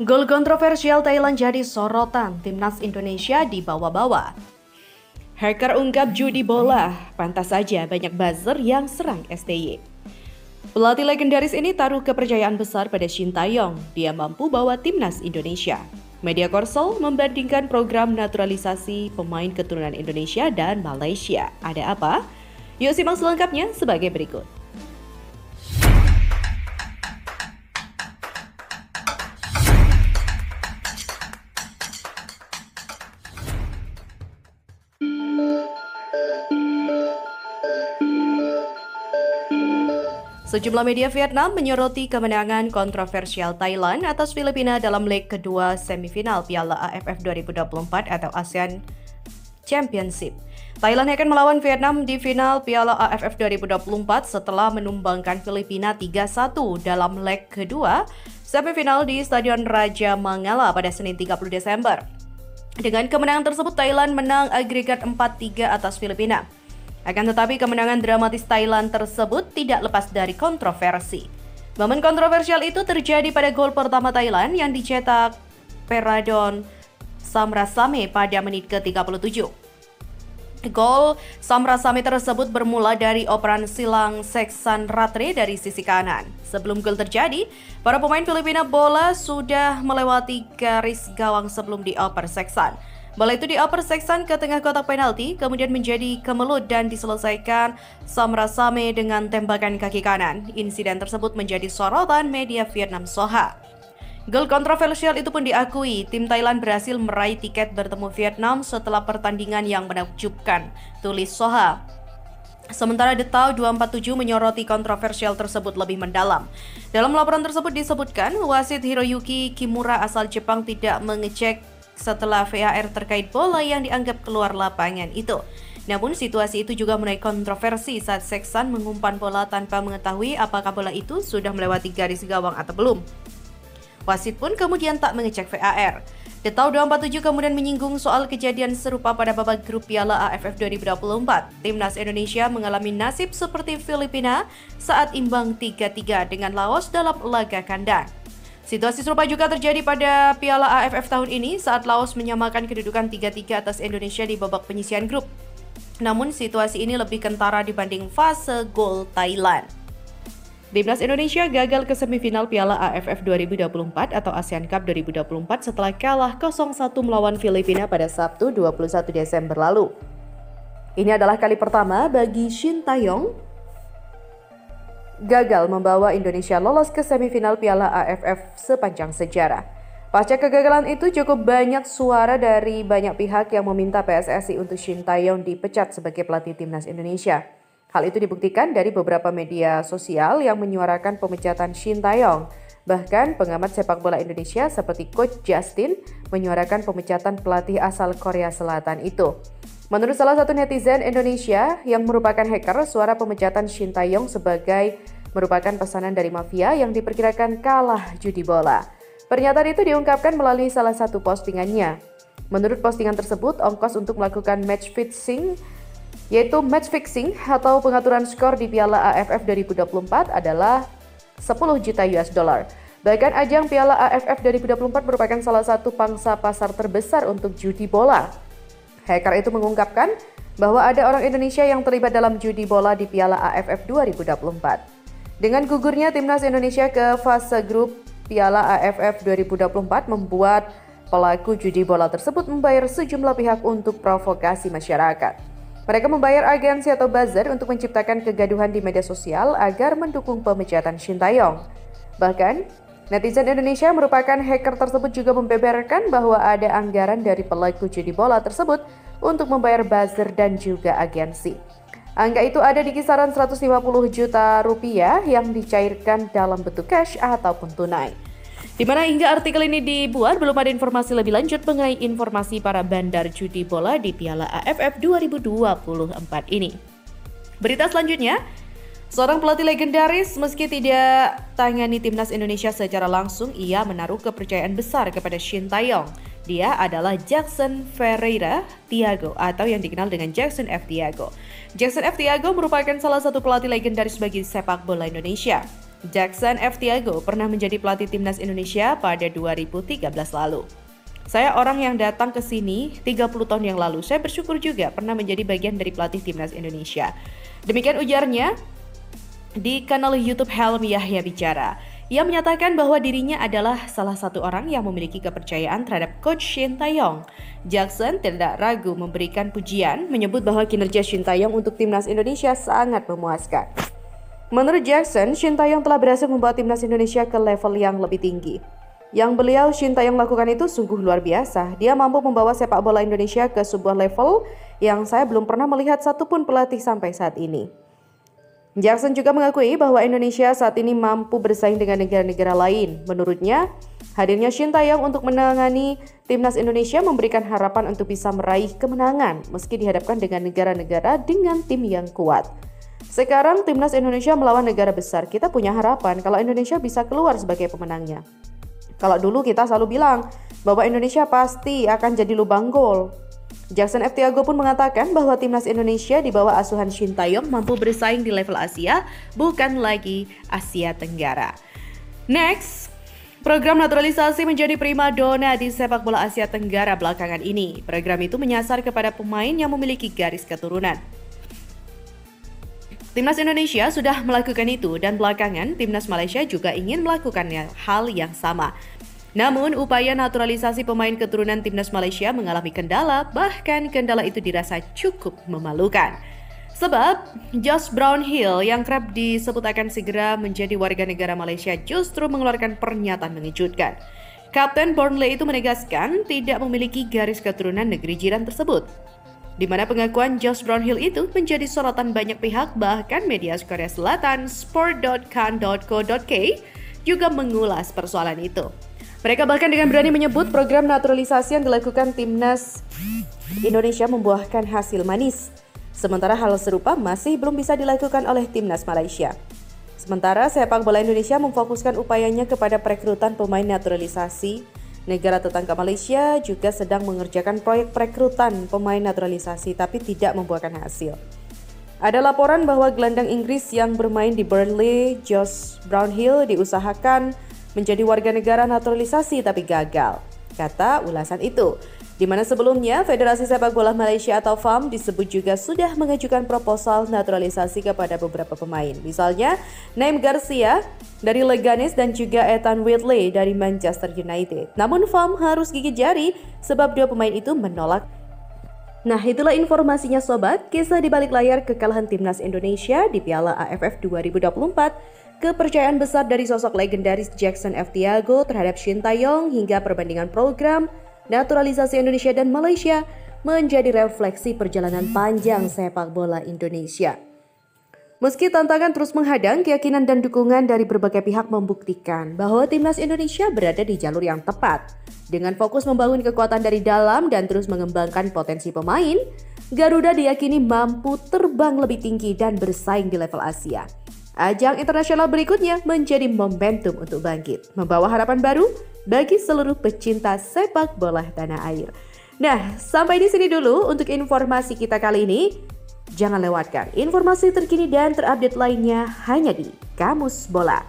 Gol kontroversial Thailand jadi sorotan, timnas Indonesia dibawa-bawa. Hacker ungkap judi bola, pantas saja banyak buzzer yang serang STY. Pelatih legendaris ini taruh kepercayaan besar pada Shin Tae-yong, dia mampu bawa timnas Indonesia. Media Korsel membandingkan program naturalisasi pemain keturunan Indonesia dan Malaysia. Ada apa? Yuk simak selengkapnya sebagai berikut. Sejumlah media Vietnam menyoroti kemenangan kontroversial Thailand atas Filipina dalam leg kedua semifinal Piala AFF 2024 atau ASEAN Championship. Thailand akan melawan Vietnam di final Piala AFF 2024 setelah menumbangkan Filipina 3-1 dalam leg kedua semifinal di Stadion Raja Mangala pada Senin 30 Desember. Dengan kemenangan tersebut, Thailand menang agregat 4-3 atas Filipina. Akan tetapi kemenangan dramatis Thailand tersebut tidak lepas dari kontroversi. Momen kontroversial itu terjadi pada gol pertama Thailand yang dicetak Peradon Samrasame pada menit ke-37. Gol Samrasame tersebut bermula dari operan silang Seksan Ratre dari sisi kanan. Sebelum gol terjadi, para pemain Filipina bola sudah melewati garis gawang sebelum dioper Seksan. Bola itu dioper Seksan ke tengah kotak penalti, kemudian menjadi kemelut dan diselesaikan Samrasame dengan tembakan kaki kanan. Insiden tersebut menjadi sorotan media Vietnam Soha. Gol kontroversial itu pun diakui, tim Thailand berhasil meraih tiket bertemu Vietnam setelah pertandingan yang menakjubkan, tulis Soha. Sementara The Tao 247 menyoroti kontroversial tersebut lebih mendalam. Dalam laporan tersebut disebutkan, wasit Hiroyuki Kimura asal Jepang tidak mengecek setelah VAR terkait bola yang dianggap keluar lapangan itu. Namun situasi itu juga menuai kontroversi saat Seksan mengumpan bola tanpa mengetahui apakah bola itu sudah melewati garis gawang atau belum. Wasit pun kemudian tak mengecek VAR. The Tao 247 kemudian menyinggung soal kejadian serupa pada babak grup Piala AFF 2024. Timnas Indonesia mengalami nasib seperti Filipina saat imbang 3-3 dengan Laos dalam laga kandang. Situasi serupa juga terjadi pada Piala AFF tahun ini saat Laos menyamakan kedudukan 3-3 atas Indonesia di babak penyisihan grup. Namun situasi ini lebih kentara dibanding fase gol Thailand. Timnas Indonesia gagal ke semifinal Piala AFF 2024 atau ASEAN Cup 2024 setelah kalah 0-1 melawan Filipina pada Sabtu 21 Desember lalu. Ini adalah kali pertama bagi Shin Tae-yong gagal membawa Indonesia lolos ke semifinal Piala AFF sepanjang sejarah. Pasca kegagalan itu cukup banyak suara dari banyak pihak yang meminta PSSI untuk Shin Tae-yong dipecat sebagai pelatih timnas Indonesia. Hal itu dibuktikan dari beberapa media sosial yang menyuarakan pemecatan Shin Tae-yong. Bahkan pengamat sepak bola Indonesia seperti Coach Justin menyuarakan pemecatan pelatih asal Korea Selatan itu. Menurut salah satu netizen Indonesia yang merupakan hacker, suara pemecatan Shin Tae-yong sebagai merupakan pesanan dari mafia yang diperkirakan kalah judi bola. Pernyataan itu diungkapkan melalui salah satu postingannya. Menurut postingan tersebut, ongkos untuk melakukan match fixing atau pengaturan skor di Piala AFF 2024 adalah 10 juta US dollar. Bahkan ajang Piala AFF 2024 merupakan salah satu pangsa pasar terbesar untuk judi bola. Hacker itu mengungkapkan bahwa ada orang Indonesia yang terlibat dalam judi bola di Piala AFF 2024. Dengan gugurnya timnas Indonesia ke fase grup Piala AFF 2024 membuat pelaku judi bola tersebut membayar sejumlah pihak untuk provokasi masyarakat. Mereka membayar agensi atau buzzer untuk menciptakan kegaduhan di media sosial agar mendukung pemecatan Shin Tae-yong. Bahkan, netizen Indonesia merupakan hacker tersebut juga membeberkan bahwa ada anggaran dari pelaku judi bola tersebut untuk membayar buzzer dan juga agensi. Angka itu ada di kisaran 150 juta rupiah yang dicairkan dalam bentuk cash ataupun tunai. Di mana hingga artikel ini dibuat belum ada informasi lebih lanjut mengenai informasi para bandar judi bola di Piala AFF 2024 ini. Berita selanjutnya, seorang pelatih legendaris meski tidak tangani timnas Indonesia secara langsung, ia menaruh kepercayaan besar kepada Shin Tae-yong. Dia adalah Jackson Ferreira Thiago atau yang dikenal dengan Jackson F. Thiago. Jackson F. Thiago merupakan salah satu pelatih legendaris bagi sepak bola Indonesia. Jackson F. Tiago pernah menjadi pelatih timnas Indonesia pada 2013 lalu. Saya orang yang datang ke sini 30 tahun yang lalu. Saya bersyukur juga pernah menjadi bagian dari pelatih timnas Indonesia. Demikian ujarnya di kanal YouTube Helmi Yahya Bicara. Ia menyatakan bahwa dirinya adalah salah satu orang yang memiliki kepercayaan terhadap Coach Shin Tae-yong. Jackson tidak ragu memberikan pujian, menyebut bahwa kinerja Shin Tae-yong untuk timnas Indonesia sangat memuaskan. Menurut Jackson, Shin Tae-yong telah berhasil membawa timnas Indonesia ke level yang lebih tinggi. Yang Shin Tae-yong lakukan itu sungguh luar biasa. Dia mampu membawa sepak bola Indonesia ke sebuah level yang saya belum pernah melihat satupun pelatih sampai saat ini. Jackson juga mengakui bahwa Indonesia saat ini mampu bersaing dengan negara-negara lain. Menurutnya, hadirnya Shin Tae-yong untuk menangani timnas Indonesia memberikan harapan untuk bisa meraih kemenangan meski dihadapkan dengan negara-negara dengan tim yang kuat. Sekarang timnas Indonesia melawan negara besar. Kita punya harapan kalau Indonesia bisa keluar sebagai pemenangnya. Kalau dulu kita selalu bilang bahwa Indonesia pasti akan jadi lubang gol. Jackson F. Tiago pun mengatakan bahwa timnas Indonesia di bawah asuhan Shin Tae-yong mampu bersaing di level Asia, bukan lagi Asia Tenggara. Next, program naturalisasi menjadi primadona di sepak bola Asia Tenggara belakangan ini. Program itu menyasar kepada pemain yang memiliki garis keturunan. Timnas Indonesia sudah melakukan itu dan belakangan Timnas Malaysia juga ingin melakukan hal yang sama. Namun upaya naturalisasi pemain keturunan Timnas Malaysia mengalami kendala, bahkan kendala itu dirasa cukup memalukan. Sebab Josh Brownhill yang kerap disebut akan segera menjadi warga negara Malaysia justru mengeluarkan pernyataan mengejutkan. Kapten Burnley itu menegaskan tidak memiliki garis keturunan negeri jiran tersebut, di mana pengakuan Josh Brownhill itu menjadi sorotan banyak pihak, bahkan media Korea Selatan sport.kan.co.k juga mengulas persoalan itu. Mereka bahkan dengan berani menyebut program naturalisasi yang dilakukan timnas Indonesia membuahkan hasil manis. Sementara hal serupa masih belum bisa dilakukan oleh timnas Malaysia. Sementara sepak bola Indonesia memfokuskan upayanya kepada perekrutan pemain naturalisasi. Negara tetangga Malaysia juga sedang mengerjakan proyek perekrutan pemain naturalisasi tapi tidak membuahkan hasil. Ada laporan bahwa gelandang Inggris yang bermain di Burnley, Josh Brownhill, diusahakan menjadi warga negara naturalisasi tapi gagal, kata ulasan itu. Di mana sebelumnya Federasi Sepak Bola Malaysia atau FAM disebut juga sudah mengajukan proposal naturalisasi kepada beberapa pemain. Misalnya Naim Garcia dari Leganes dan juga Ethan Whitley dari Manchester United. Namun FAM harus gigit jari sebab dua pemain itu menolak. Nah, itulah informasinya sobat, kisah di balik layar kekalahan timnas Indonesia di Piala AFF 2024, kepercayaan besar dari sosok legendaris Jackson F. Tiago terhadap Shin Tae-yong hingga perbandingan program naturalisasi Indonesia dan Malaysia menjadi refleksi perjalanan panjang sepak bola Indonesia. Meski tantangan terus menghadang, keyakinan dan dukungan dari berbagai pihak membuktikan bahwa timnas Indonesia berada di jalur yang tepat. Dengan fokus membangun kekuatan dari dalam dan terus mengembangkan potensi pemain, Garuda diyakini mampu terbang lebih tinggi dan bersaing di level Asia. Ajang internasional berikutnya menjadi momentum untuk bangkit, membawa harapan baru bagi seluruh pecinta sepak bola tanah air. Nah, sampai di sini dulu untuk informasi kita kali ini. Jangan lewatkan informasi terkini dan terupdate lainnya hanya di Kamus Bola.